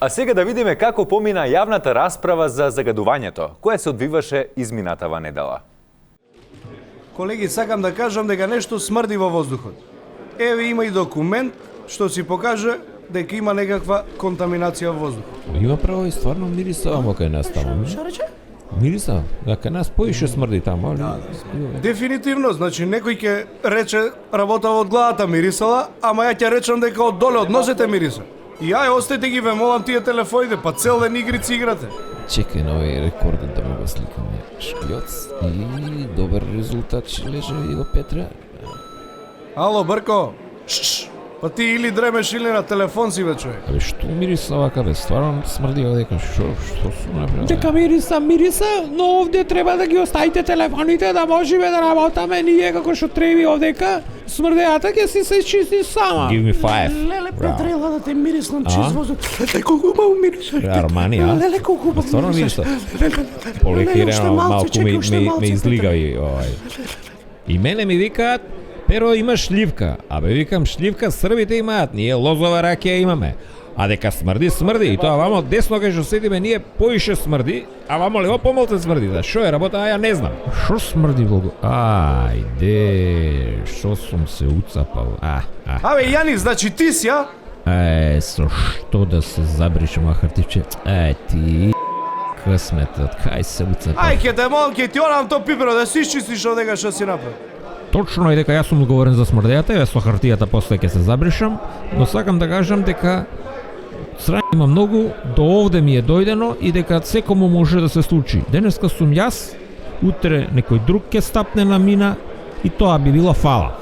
А сега да видиме како помина јавната расправа за загадувањето, која се одвиваше изминатава недела. Колеги, сакам да кажам дека нешто смрди во воздухот. Еве има и документ што си покаже дека има некаква контаминација во воздухот. Има право и стварно мириса во кај нас таму. Што рече? Мириса, да кај нас поише смрди таму, али? Дефинитивно, значи некој ќе рече работава од главата мирисала, ама ја ќе речам дека од доле од носете мириса. И ај, остајте ги вемолам тие телефоните, па цел ден игрици играте. Чекај на овој рекорден да му го сликаме. Шклјоц и добар резултат ќе леже и до Петра. Ало, Брко. Па ти или дремеш или на телефон си, бе, човек. Абе, што мириса вака, бе? Стварно смрди овдека. Што су направи? Дека мириса, но овде треба да ги оставите телефоните да можеме да работаме ние како што треби овдека. Смрдејата ќе се чисти сама. Give me 5. Леле, Петре, да те мириснам чист воздух. Колку убаво мириса. Армани, а? Леле, колку убаво Стварно мириса. Полекирано малку ме излигави овај. И мене ми викаат, Перо, имаш шливка. Абе, викам, шливка србите имаат, ние лозова ракија имаме. А дека смрди, смрди. И тоа вамо десно кај што седиме, ние поише смрди, а вамо лево помалку смрди. Да, шо е работа, а ја не знам. Шо смрди, Волго? Ајде, шо сум се уцапал. Абе, Јани, значи ти си, а? Со што да се забришам, Хартивче? Ти късметот, кај се уцапал. Ај, ке те молам, ке ти орам то пиперо да си изчистиш одека што си направи. Точно е дека јас сум одговорен за смрдејата, јас со хартијата после ќе се забришам, но сакам да кажам дека срања има многу, до овде ми е дојдено и дека секому може да се случи. Денеска сум јас, утре некој друг ќе стапне на мина и тоа би било фала.